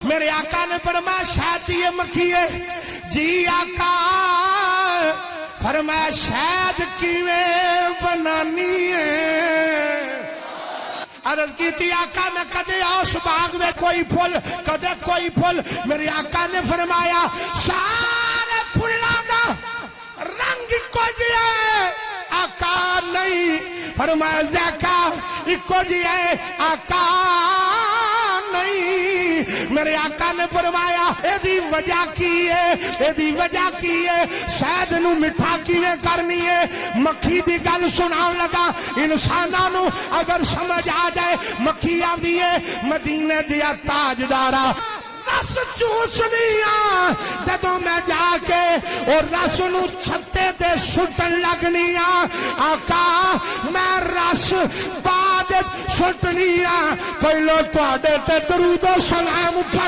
میرے آقا نے فرمایا شاید یہ مکھی ہے جی آقا فرمایا شاید کیویں بنانی ہے عرض کی تھی آقا میں کدے اس باغ میں کوئی پھول کدے کوئی پھول میرے آقا نے فرمایا سارے پھلاں دا رنگ کو جی ہے آقا نہیں فرمایا ذکا اکو جی ہے آقا نہیں میرے آقا نے فرمایا ایدی وجہ کی ہے ایدی وجہ کی ہے شاید نو مٹھا کیویں کرنی ہے مکھی دی گل سناؤں لگا انساناں نو اگر سمجھ آ جائے مکھی آندی ہے مدینے دیا تاجدارا رس چوسنیاں جدوں میں جا کے اور رس نو چھتے تے سٹن لگنیاں آقا میں رس بعد سٹنیاں پہلو تواڈے تے درود و سلام